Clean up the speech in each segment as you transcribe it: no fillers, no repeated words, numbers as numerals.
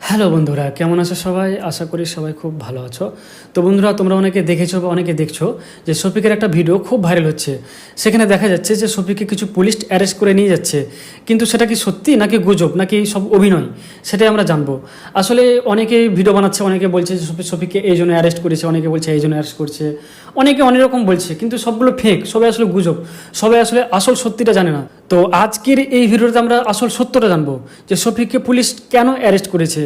Hello বন্ধুরা, কেমন আছো সবাই? আশা করি সবাই খুব ভালো আছো। তো বন্ধুরা, তোমরা অনেকে দেখেছো বা অনেকে দেখছো যে শফিকের একটা ভিডিও খুব ভাইরাল হচ্ছে। সেখানে দেখা যাচ্ছে যে শফিককে কিছু পুলিশ অ্যারেস্ট করে নিয়ে যাচ্ছে, কিন্তু সেটা কি সত্যি নাকি গুজব নাকি সব অভিনয়, সেটাই আমরা জানবো। আসলে অনেকে ভিডিও বানাচ্ছে, অনেকে বলছে যে শফিককে এই জন্য অ্যারেস্ট করেছে, অনেকে বলছে এই জন্য অ্যারেস্ট করছে, অনেকে অনেক রকম বলছে, কিন্তু সবগুলো ফেক, সবাই আসলে গুজব, সবাই আসলে আসল সত্যিটা জানে না। তো আজকের এই ভিডিওতে আমরা আসল সত্যটা জানবো যে শফিককে পুলিশ কেন অ্যারেস্ট করেছে,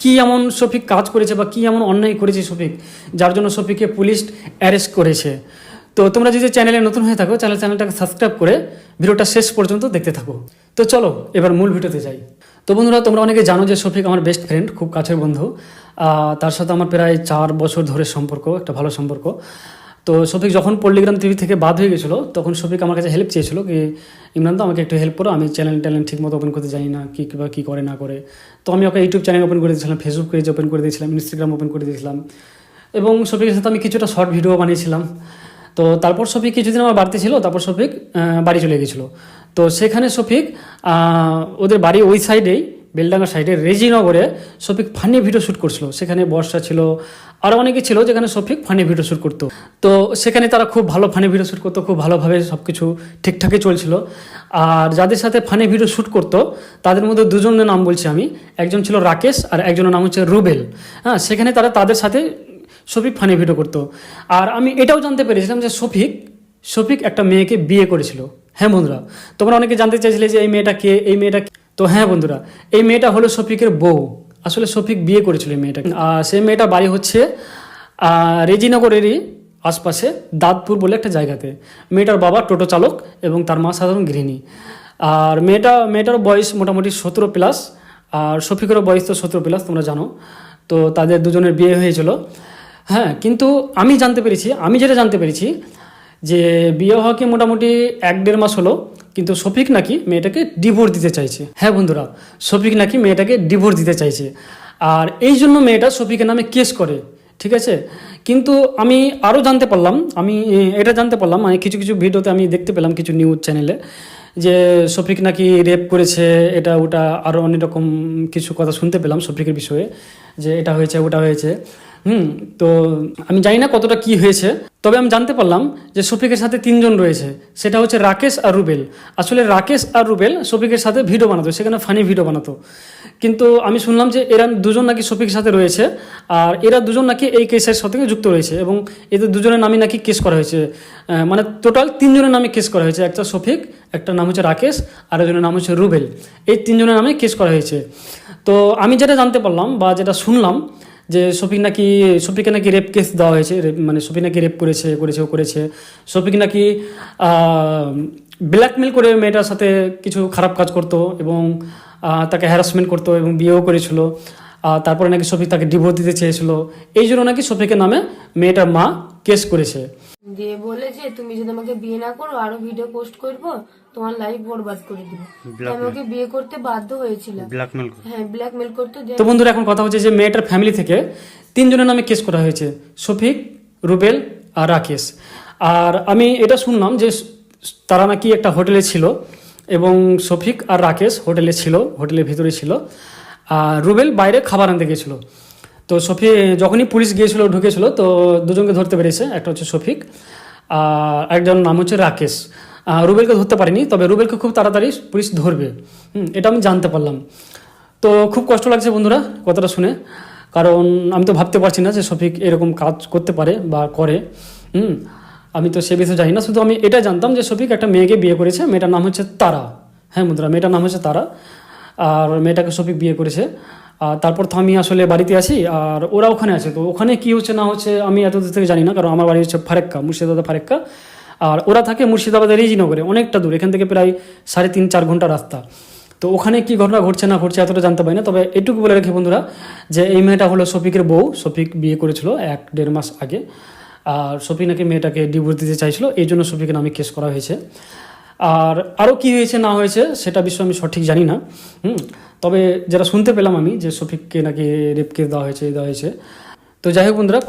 কি এমন শফিক কাজ করেছে বা কি এমন অন্যায় করেছে শফিক, যার জন্য শফিককে পুলিশ অ্যারেস্ট করেছে। তো তোমরা যদি চ্যানেলে নতুন হয়ে থাকো, চ্যানেলটাকে সাবস্ক্রাইব করে ভিডিওটা শেষ পর্যন্ত দেখতে থাকো। তো চলো এবার মূল ভিডিওতে যাই। তো বন্ধুরা, তোমরা অনেকে জানো যে শফিক আমার বেস্ট ফ্রেন্ড, খুব কাছের বন্ধু। তার সাথে আমার প্রায় 4 বছর ধরে সম্পর্ক, একটা ভালো সম্পর্ক। তো শফিক যখন পল্লিগ্রাম টিভি থেকে বাদ হয়ে গেছিলো, তখন শফিক আমার কাছে হেল্প চেয়েছিল কি ইমরান, তো আমাকে একটু হেল্প করো, আমি চ্যানেল ঠিক মতো ওপেন করতে জানি না, কী করে না করে। তো আমি ওকে ইউটিউব চ্যানেল ওপেন করে দিয়েছিলাম, ফেসবুক পেজ ওপেন করে দিয়েছিলাম, ইনস্টাগ্রাম ওপেন করে দিয়েছিলাম, এবং শফিকের সাথে আমি কিছুটা শর্ট ভিডিও বানিয়েছিলাম। তো তারপর শফিক কিছুদিন আমার বাড়িতে ছিল, তারপর শফিক বাড়ি চলে গেছিলো। তো সেখানে শফিক ওদের বাড়ি ওই সাইডেই, বেলডাঙ্গা সাইডে রেজিনগরে শফিক ফানি ভিডিও শ্যুট করছিল। সেখানে বর্ষা ছিল, আরও অনেকে ছিল, যেখানে শফিক ফানি ভিডিও শ্যুট করতো। তো সেখানে তারা খুব ভালো ফানি ভিডিও শ্যুট করতো, খুব ভালোভাবে সব কিছু ঠিকঠাকই চলছিল। আর যাদের সাথে ফানি ভিডিও শ্যুট করতো তাদের মধ্যে দুজনের নাম বলছি আমি, একজন ছিল রাকেশ আর একজনের নাম হচ্ছে রুবেল। হ্যাঁ, সেখানে তাদের সাথে শফিক ফানি ভিডিও করতো। আর আমি এটাও জানতে পেরেছিলাম যে শফিক একটা মেয়েকে বিয়ে করেছিল। হ্যাঁ বন্ধুরা, তোমরা অনেকে জানতে চাইছিলে যে এই মেয়েটা কে, এই মেয়েটা। তো হ্যাঁ বন্ধুরা, এই মেয়েটা হলো শফিকের বউ। আসলে শফিক বিয়ে করেছিল এই মেয়েটাকে। সেই মেয়েটা বাড়ি হচ্ছে রেজিনগরেরই আশপাশে দাঁতপুর বলে একটা জায়গাতে। মেয়েটার বাবা টোটো চালক এবং তার মা সাধারণ গৃহিণী। আর মেয়েটার বয়স মোটামুটি 17+, আর শফিকেরও বয়স তো 17+, তোমরা জানো। তো তাদের দুজনের বিয়ে হয়েছিল। হ্যাঁ, কিন্তু আমি যেটা জানতে পেরেছি যে বিয়ে হওয়াকে মোটামুটি 1-1.5 মাস হলো, কিন্তু শফিক নাকি মেয়েটাকে ডিভোর্স দিতে চাইছে। হ্যাঁ বন্ধুরা, শফিক নাকি মেয়েটাকে ডিভোর্স দিতে চাইছে, আর এই জন্য মেয়েটা শফিকের নামে কেস করে। ঠিক আছে, কিন্তু আমি আরও জানতে পারলাম, মানে কিছু ভিডিওতে আমি দেখতে পেলাম, কিছু নিউজ চ্যানেলে, যে শফিক নাকি রেপ করেছে, এটা ওটা আরও অনেক রকম কিছু কথা শুনতে পেলাম শফিকের বিষয়ে, যে এটা হয়েছে ওটা হয়েছে। তো আমি জানি না কতটা কি হয়েছে, তবে আমি জানতে পারলাম যে শফিকের সাথে 3 জন রয়েছে, সেটা হচ্ছে রাকেশ আর রুবেল। আসলে রাকেশ আর রুবেল শফিকের সাথে ভিডিও বানাতো, সেখানে ফানি ভিডিও বানাতো, কিন্তু আমি শুনলাম যে এরা দুজন নাকি শফিকের সাথে রয়েছে, আর এরা দুজন নাকি এই কেসের সাথে যুক্ত রয়েছে, এবং এদের দুজনের নামে নাকি কেস করা হয়েছে। মানে টোটাল 3 জনের নামে কেস করা হয়েছে, একটা শফিক, একটা নাম হচ্ছে রাকেশ, আর একজনের নাম হচ্ছে রুবেল। এই 3 জনের নামে কেস করা হয়েছে। তো আমি যেটা জানতে পারলাম বা যেটা শুনলাম যে শফিককে নাকি রেপ কেস দেওয়া হয়েছে, মানে শফিক নাকি রেপ করেছে। শফিক নাকি ব্ল্যাকমেল করে মেয়েটার সাথে কিছু খারাপ কাজ করতো এবং তাকে হ্যারাসমেন্ট করতো এবং বিয়েও করেছিল। তারপরে নাকি শফিক তাকে ডিভোর্স দিতে চেয়েছিল, এই জন্য নাকি শফিকের নামে মেয়েটার মা কেস করেছে। দিয়ে বলেছে তুমি যদি আমাকে বিয়ে না করো আরো ভিডিও পোস্ট করবো, তোমার লাইফ বরবাদ করে দিব। আমাকে বিয়ে করতে বাধ্য হয়েছিল, হ্যাঁ ব্ল্যাকমেল করতে। তো বন্ধুরা, এখন কথা হচ্ছে যে মেয়েটার ফ্যামিলি থেকে 3 জনের নামে কেস করা হয়েছে, শফিক, রুবেল আর রাকেশ। আর আমি এটা শুনলাম যে তারা নাকি একটা হোটেলে ছিল, এবং শফিক আর রাকেশ হোটেলের ভিতরে ছিল, আর রুবেল বাইরে খাবার আনতে গেছিলো। তো যখনই পুলিশ ঢুকেছিল, তো দুজনকে ধরতে পেরেছে, একটা হচ্ছে শফিক আর একজন নাম হচ্ছে রাকেশ। রুবেলকে ধরতে পারিনি, তবে রুবেলকে খুব তাড়াতাড়ি পুলিশ ধরবে, এটা আমি জানতে পারলাম। তো খুব কষ্ট লাগছে বন্ধুরা কথাটা শুনে, কারণ আমি তো ভাবতে পারছি না যে শফিক এরকম কাজ করতে পারে বা করে। আমি তো সে বিষয়ে জানি না, শুধু আমি এটা জানতাম যে শফিক একটা মেয়েকে বিয়ে করেছে, মেয়েটার নাম হচ্ছে তারা। হ্যাঁ বন্ধুরা, মেয়েটার নাম হচ্ছে তারা, আর মেয়েটাকে শফিক বিয়ে করেছে। আর তারপর তো আমি আসলে বাড়িতে আছি, আর ওরা ওখানে আছে। তো ওখানে কী হচ্ছে না হচ্ছে আমি এত দূর থেকে জানি না, কারণ আমার বাড়ি হচ্ছে মুর্শিদাবাদ ফারাক্কা, আর ওরা থাকে মুর্শিদাবাদের রেজিনগরে, অনেকটা দূর, এখান থেকে প্রায় 3.5-4 ঘন্টা রাস্তা। তো ওখানে কি ঘটনা ঘটছে না ঘটছে এতটা জানতে পারি না, তবে এটুকু বলে রাখি বন্ধুরা যে এই মেয়েটা হলো শফিকের বউ। শফিক বিয়ে করেছিল 1-1.5 মাস আগে, আর শফিক নাকি মেয়েটাকে ডিভোর্স দিতে চাইছিল, এই জন্য শফিকের নামে কেস করা হয়েছে। আর আরও কী হয়েছে না হয়েছে সেটা বিষয়ে আমি সঠিক জানি না। তবে যেটা শুনতে পেলাম আমি, যে শফিককে নাকি রেপ কেস দেওয়া হয়েছে। তো যাই হোক বন্ধুরা,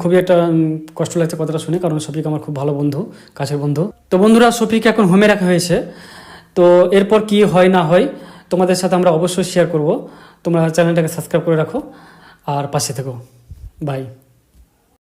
খুবই একটা কষ্ট লাগছে কথাটা শুনে, কারণ শফিক আমার খুব ভালো বন্ধু, কাছের বন্ধু। তো বন্ধুরা, শফিককে এখন হোমে রাখা হয়েছে। তো এরপর কি হয় না হয় তোমাদের সাথে আমরা অবশ্যই শেয়ার করব। তোমরা চ্যানেলটাকে সাবস্ক্রাইব করে রাখো আর পাশে থেকো। বাই।